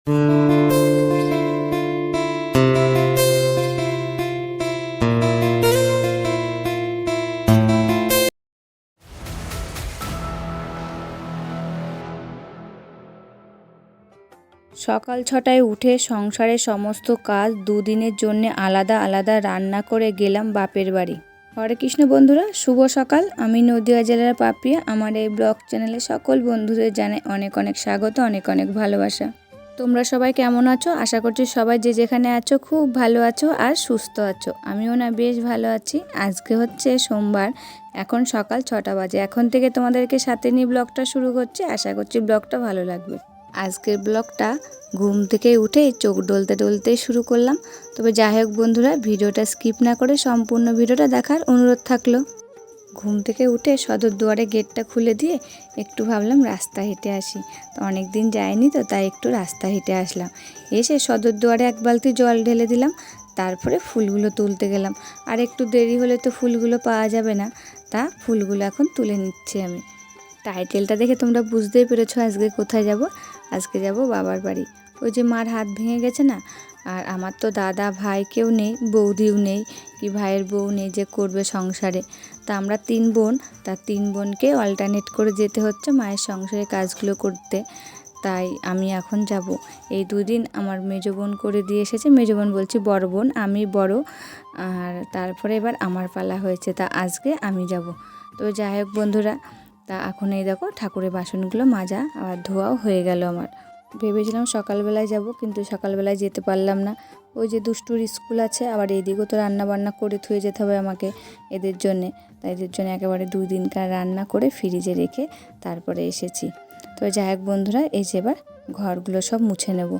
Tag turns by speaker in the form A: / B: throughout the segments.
A: সকাল 6টায় উঠে সংসারের সমস্ত কাজ দুদিনের জন্য আলাদা আলাদা রান্না করে গেলাম বাপের বাড়ি। হরে কৃষ্ণ বন্ধুরা, শুভ সকাল। আমি নদিয়া জেলার পাপিয়া। আমার এই ব্লগ চ্যানেলে সকল বন্ধুদের জানাই অনেক অনেক স্বাগত, অনেক অনেক ভালোবাসা। তোমরা সবাই কেমন আছো? আশা করছি সবাই যে যেখানে আছো খুব ভালো আছো আর সুস্থ আছো। আমিও না বেশ ভালো আছি। আজকে হচ্ছে সোমবার, এখন সকাল 6টা বাজে। এখন থেকে তোমাদেরকে সাথে নিয়ে ব্লগটা শুরু করছি। আশা করছি ব্লগটা ভালো লাগবে। আজকের ব্লগটা ঘুম থেকে উঠে চোখ ডলতে ডলতেই শুরু করলাম। তবে যাই হোক বন্ধুরা, ভিডিওটা স্কিপ না করে সম্পূর্ণ ভিডিওটা দেখার অনুরোধ থাকলো। ঘুম থেকে উঠে সদর দুয়ারে গেটটা খুলে দিয়ে একটু ভাবলাম রাস্তা হেঁটে আসি। তো অনেক দিন যাইনি, তো তাই একটু রাস্তা হেঁটে আসলাম। এসে সদর দুয়ারে এক বালতি জল ঢেলে দিলাম, তারপরে ফুলগুলো তুলতে গেলাম। আর একটু দেরি হলে তো ফুলগুলো পাওয়া যাবে না, তা ফুলগুলো এখন তুলে নিচ্ছি আমি। টাইটেলটা দেখে তোমরা বুঝতেই পেরেছো আজকে কোথায় যাব। আজকে যাব বাবার বাড়ি। ওই যে মার হাত ভেঙে গেছে না, আর আমার তো দাদা ভাই কেউ নেই, বৌদিও নেই, কি ভাইয়ের বউ নেই যে করবে সংসারে। তা আমরা 3 বোন, তা 3 বোনকে অল্টারনেট করে যেতে হচ্ছে মায়ের সংসারে কাজগুলো করতে। তাই আমি এখন যাব। এই 2 দিন আমার মেজো বোন করে দিয়ে এসেছে, মেজো বোন বলছি বড় বোন, আমি বড়। আর তারপরে এবার আমার পালা হয়েছে, তা আজকে আমি যাব। তো যাই হোক বন্ধুরা, তা এখন এই দেখো ঠাকুরের বাসনগুলো মাজা আর ধোয়াও হয়ে গেল আমার। ভেবেছিলাম সকালবেলায় যাব, কিন্তু সকালবেলায় যেতে পারলাম না। ওই যে দুষ্টুর স্কুল আছে, আবার এইদিকেও তো রান্না বান্না করে থুয়ে যেতে হবে আমাকে এদের জন্যে। তাই এদের জন্য একেবারে 2 দিনকার রান্না করে ফ্রিজে রেখে তারপরে এসেছি। তো যাই হোক বন্ধুরা, এই যে এবার ঘরগুলো সব মুছে নেব।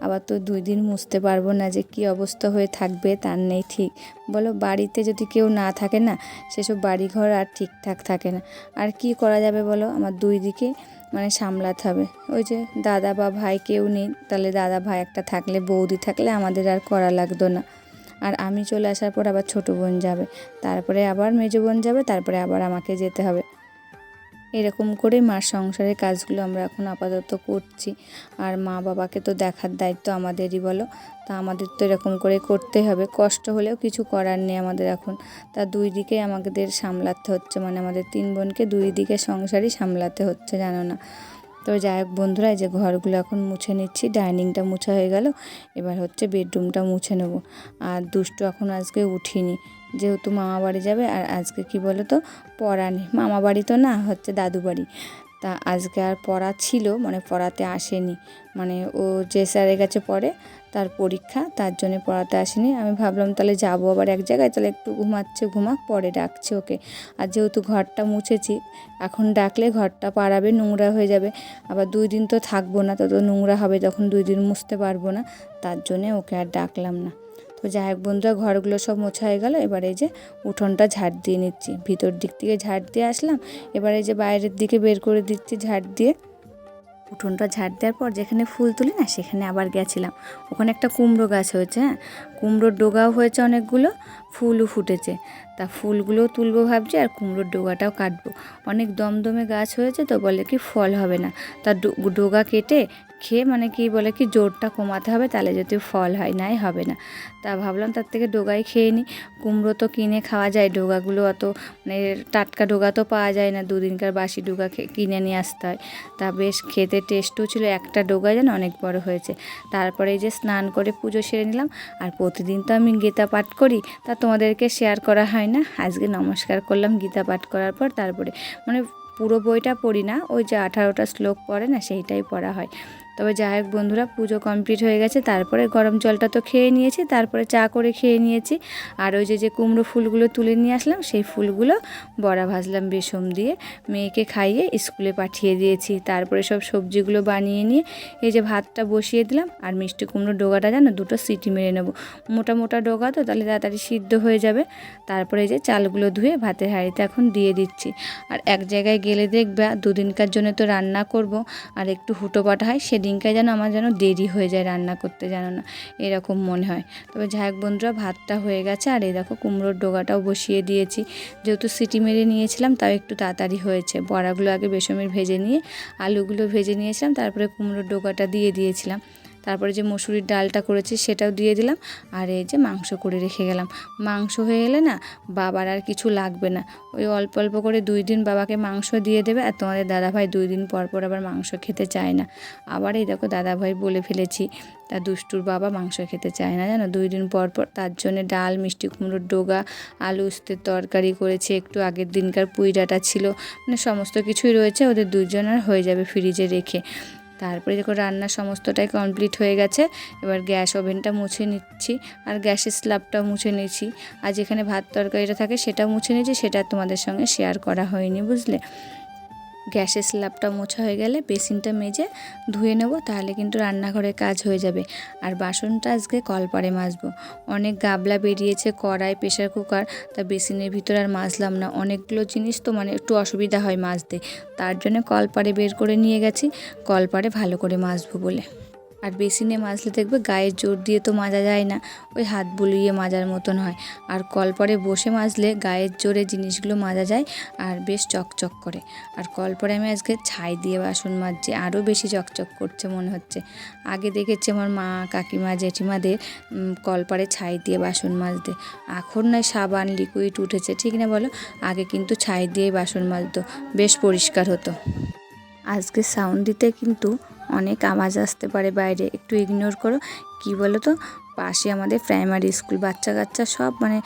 A: আবার তো 2 দিন মুছতে পারবো না, যে কি অবস্থা হয়ে থাকবে তার নেই ঠিক। বলো, বাড়িতে যদি কেউ না থাকে না, সেসব বাড়িঘর আর ঠিকঠাক থাকে না। আর কি করা যাবে বলো, আমার 2 দিকে সামলাতে হবে। ওই যে দাদা বা ভাই কেউ নেই, তাহলে দাদা ভাই একটা থাকলে, বৌদি থাকলে আমাদের আর করা লাগতো না। আর আমি চলে আসার পর আবার ছোটো বোন যাবে, তারপরে আবার মেজো বোন যাবে, তারপরে আবার আমাকে যেতে হবে। এরকম করে মার সংসারের কাজগুলো আমরা এখন আপাতত করছি। আর মা বাবাকে তো দেখার দায়িত্ব আমাদেরই, বলো। তা আমাদের তো এরকম করে করতে হবে, কষ্ট হলেও কিছু করার নেই আমাদের এখন। তা 2 দিকে আমাদের সামলাতে হচ্ছে, আমাদের 3 বোনকে 2 দিকে সংসারই সামলাতে হচ্ছে, জানো না। তো যাই হোক বন্ধুরা, এই যে ঘরগুলো এখন মুছে নিচ্ছি। ডাইনিংটা মুছা হয়ে গেল, এবার হচ্ছে বেডরুমটা মুছে নেব। আর দুষ্টু এখন আজকে উঠিনি, যেহেতু মামা বাড়ি যাবে। আর আজকে কি বলো তো, পড়া নেই। মামা বাড়ি তো না, হচ্ছে দাদু বাড়ি। তা আজকে আর পড়া ছিল, পড়াতে আসেনি। ও যে স্যারের কাছে পড়ে, তার পরীক্ষা, তার জন্য পড়াতে আসেনি। আমি ভাবলাম তাহলে যাবো আবার এক জায়গায়, তাহলে একটু ঘুমাচ্ছে, ঘুমাক, পরে ডাকছি ওকে। আর যেহেতু ঘরটা মুছেছি, এখন ডাকলে ঘরটা পাড়াবে, নোংরা হয়ে যাবে। আবার 2 দিন তো থাকবো না, তো নোংরা হবে, তখন 2 দিন মুছতে পারবো না। তার জন্যে ওকে আর ডাকলাম না। তো যাই হোক বন্ধুরা, ঘরগুলো সব মোছা হয়ে গেল। এবার এই যে উঠোনটা ঝাড় দিয়ে নিচ্ছি। ভিতর দিক থেকে ঝাড় দিয়ে আসলাম, এবার এই যে বাইরের দিকে বের করে দিচ্ছি ঝাড় দিয়ে। উঠোনটা ঝাড় দেওয়ার পর যেখানে ফুল তুলি না, সেখানে আবার গেছিলাম। ওখানে একটা কুমড়ো গাছ হয়েছে, হ্যাঁ, কুমড়োর ডোগাও হয়েছে অনেকগুলো, ফুলও ফুটেছে। তা ফুলগুলোও তুলবো ভাবছি, আর কুমড়োর ডোগাটাও কাটবো। অনেক দমদমে গাছ হয়েছে, তো বলে কি ফল হবে না। তা ডোগা কেটে খেয়ে কি বলে কি জোরটা কমাতে হবে, তাহলে যদি ফল হয়, নাই হবে না। তা ভাবলাম তার থেকে ডোগাই খেয়ে নিই। কুমড়ো তো কিনে খাওয়া যায়, ডোগাগুলো অত টাটকা ডোগা তো পাওয়া যায় না, 2 দিনকার বাসি ডোগা কিনে নিয়ে আসতে হয়। তা বেশ খেতে টেস্টও ছিল, একটা ডোগা যেন অনেক বড় হয়েছে। তারপরে এই যে স্নান করে পুজো সেরে নিলাম। আর প্রতিদিন তো আমি গীতা পাঠ করি, তা তোমাদেরকে শেয়ার করা হয় না। আজকে নমস্কার করলাম গীতা পাঠ করার পর, তারপরে পুরো বইটা পড়ি না, ওই যে 18টা শ্লোক পড়ে না, সেইটাই পড়া হয়। তবে যাই হোক বন্ধুরা, পুজো কমপ্লিট হয়ে গেছে। তারপরে গরম জলটা তো খেয়ে নিয়েছি, তারপরে চা করে খেয়ে নিয়েছি। আর ওই যে কুমড়ো ফুলগুলো তুলে নিয়ে আসলাম, সেই ফুলগুলো বড়া ভাজলাম বেসন দিয়ে, মেয়েকে খাইয়ে স্কুলে পাঠিয়ে দিয়েছি। তারপরে সব সবজিগুলো বানিয়ে নিয়ে এই যে ভাতটা বসিয়ে দিলাম। আর মিষ্টি কুমড়োর ডোগাটা যেন 2টো সিটি মেরে নেব, মোটা মোটা ডোগা তো, তাহলে তাড়াতাড়ি সিদ্ধ হয়ে যাবে। তারপরে এই যে চালগুলো ধুয়ে ভাতের হাঁড়িতে এখন দিয়ে দিচ্ছি। আর এক জায়গায় গেলে দেখবে 2 দিনকার জন্য তো রান্না করব, আর একটু হুটোপাটা হয়, সেদিনকায় যেন আমার দেরি হয়ে যায় রান্না করতে, জানো না, এরকম মনে হয়। তবে যাই হোক বন্ধুরা, ভাতটা হয়ে গেছে। আর এই দেখো কুমড়োর ডোগাটাও বসিয়ে দিয়েছি, যেহেতু সিটি মেরে নিয়েছিলাম, তাও একটু তাড়াতাড়ি হয়েছে। বড়াগুলো আগে বেসমের ভেজে নিয়ে, আলুগুলো ভেজে নিয়েছিলাম, তারপরে কুমড়োর ডোগাটা দিয়ে দিয়েছিলাম। তারপরে যে মসুরির ডালটা করেছি সেটাও দিয়ে দিলাম, আর এই যে মাংস করে রেখে গেলাম। মাংস হয়ে গেলে না বাবার আর কিছু লাগবে না, ওই অল্প অল্প করে 2 দিন বাবাকে মাংস দিয়ে দেবে। আর তোমাদের দাদাভাই 2 দিন পর পর আবার মাংস খেতে চায় না। আবার এই দেখো দাদাভাই বলে ফেলেছি, তা দুষ্টুর বাবা মাংস খেতে চায় না জানো 2 দিন পর পর। তার জন্য ডাল, মিষ্টি কুমড়োর ডোগা, আলু উস্তের তরকারি করেছি, একটু আগের দিনকার পুঁই ডাঁটা ছিল, মানে সমস্ত কিছুই রয়েছে, ওদের দুজনের হয়ে যাবে ফ্রিজে রেখে। তারপরে দেখো রান্না সমস্তটাই কমপ্লিট হয়ে গেছে। এবার গ্যাস ওভেনটা মুছে নিচ্ছি আর গ্যাসের স্ল্যাবটাও মুছে নিচ্ছি। আর যেখানে ভাত তরকারিটা থাকে সেটাও মুছে নিয়েছি, সেটা তোমাদের সঙ্গে শেয়ার করা হয়নি বুঝলে। গ্যাসের স্ল্যাবটা মোছা হয়ে গেলে বেসিনটা মেজে ধুয়ে নেব, তাহলে কিন্তু রান্নাঘরে কাজ হয়ে যাবে। আর বাসনটা আজকে কলপারে মাজবো, অনেক গাবলা বেরিয়েছে, কড়াই, প্রেশার কুকার, তা বেসিনের ভিতরে আর মাজলাম না। অনেকগুলো জিনিস তো মানে একটু অসুবিধা হয় মাজতে, তার জন্য কলপারে বের করে নিয়ে গেছি, কলপারে ভালো করে মাজবো বলে। আর বেসিনে মাজলে দেখবে গায়ের জোর দিয়ে তো মাজা যায় না, ওই হাত বুলিয়ে মাজার মতন হয়। আর কলপারে বসে মাজলে গায়ের জোরে জিনিসগুলো মাজা যায় আর বেশ চকচক করে। আর কলপারে আমি আজকে ছাই দিয়ে বাসন মাজছি, আরও বেশি চকচক করছে মনে হচ্ছে। আগে দেখেছি আমার মা, কাকিমা, জেঠিমাদের কলপারে ছাই দিয়ে বাসন মাজতে, এখন নয় সাবান, লিকুইড উঠেছে, ঠিক না বলো? আগে কিন্তু ছাই দিয়ে বাসন মাজতো, বেশ পরিষ্কার হতো। আজকে সাউন্ড দিতে কিন্তু অনেক আওয়াজ আসতে পারে বাইরে, একটু ইগনোর করো। কি বলো তো, পাশে আমাদের প্রাইমারি স্কুল, বাচ্চা কাচ্চা সব মানে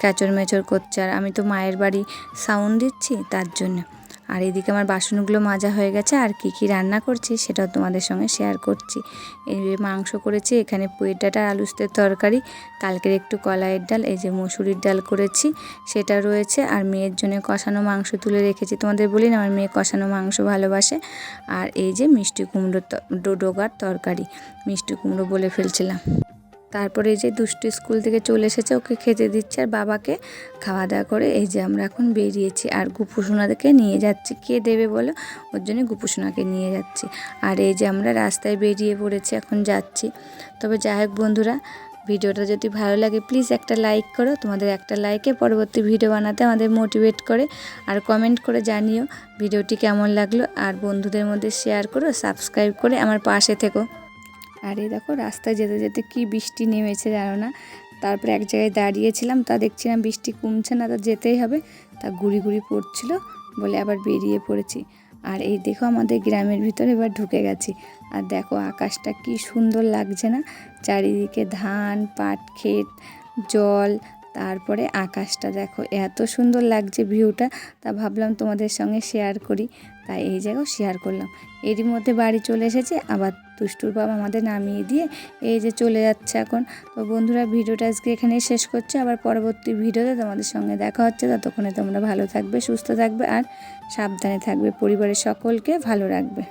A: ক্যাচর মেচর করছে, আর আমি তো মায়ের বাড়ি সাউন্ড দিচ্ছি তার জন্য। আর এদিকে আমার বাসনগুলো মাজা হয়ে গেছে, আর কি কি রান্না করছি সেটাও তোমাদের সঙ্গে শেয়ার করছি। এই যে মাংস করেছি, এখানে পুঁই ডাঁটা, আলুস্তের তরকারি, কালকের একটু কলাইয়ের ডাল, এই যে মসুরির ডাল করেছি সেটা রয়েছে। আর মেয়ের জন্য কষানো মাংস তুলে রেখেছি, তোমাদের বলি না আমার মেয়ে কষানো মাংস ভালোবাসে। আর এই যে মিষ্টি কুমড়ো ডোগার তরকারি, মিষ্টি কুমড়ো বলে ফেলছিলাম। তারপরে এই যে দুষ্টু স্কুল থেকে চলে এসেছে, ওকে খেতে দিচ্ছে, আর বাবাকে খাওয়া দাওয়া করে এই যে আমরা এখন বেরিয়েছি। আর গুপুসোনাকে নিয়ে যাচ্ছি, কে দেবে বলো, ওর জন্য গুপুসোনাকে নিয়ে যাচ্ছি। আর এই যে আমরা রাস্তায় বেরিয়ে পড়েছি, এখন যাচ্ছি। তবে যাই হোক বন্ধুরা, ভিডিওটা যদি ভালো লাগে প্লিজ একটা লাইক করো, তোমাদের একটা লাইকে পরবর্তী ভিডিও বানাতে আমাদের মোটিভেট করে। আর কমেন্ট করে জানিও ভিডিওটি কেমন লাগলো, আর বন্ধুদের মধ্যে শেয়ার করো, সাবস্ক্রাইব করে আমার পাশে থেকো। আর এই দেখো রাস্তায় যেতে যেতে কি বৃষ্টি নেমেছে জানো না। তারপরে এক জায়গায় দাঁড়িয়েছিলাম, তা দেখছিলাম বৃষ্টি কমছে না, তা যেতেই হবে, তা গুড়ি গুড়ি পড়ছিল বলে আবার বেরিয়ে পড়েছি। আর এই দেখো আমাদের গ্রামের ভিতরে এবার ঢুকে গেছি। আর দেখো আকাশটা কি সুন্দর লাগছে না, চারিদিকে ধান, পাট ক্ষেত, জল, তারপরে আকাশটা দেখো এত সুন্দর লাগছে ভিউটা, তা ভাবলাম তোমাদের সঙ্গে শেয়ার করি, তাই এই জায়গাও শেয়ার করলাম। এরই মধ্যে বাড়ি চলে এসেছে, আবার দুষ্টুর বাবা আমাদের নামিয়ে দিয়ে এই যে চলে যাচ্ছে এখন। তো বন্ধুরা ভিডিওটা আজকে এখানেই শেষ করছি, আবার পরবর্তী ভিডিওতে তোমাদের সঙ্গে দেখা হচ্ছে। ততক্ষণে তোমরা ভালো থাকবে, সুস্থ থাকবে আর সাবধানে থাকবে, পরিবারের সকলকে ভালো রাখবে।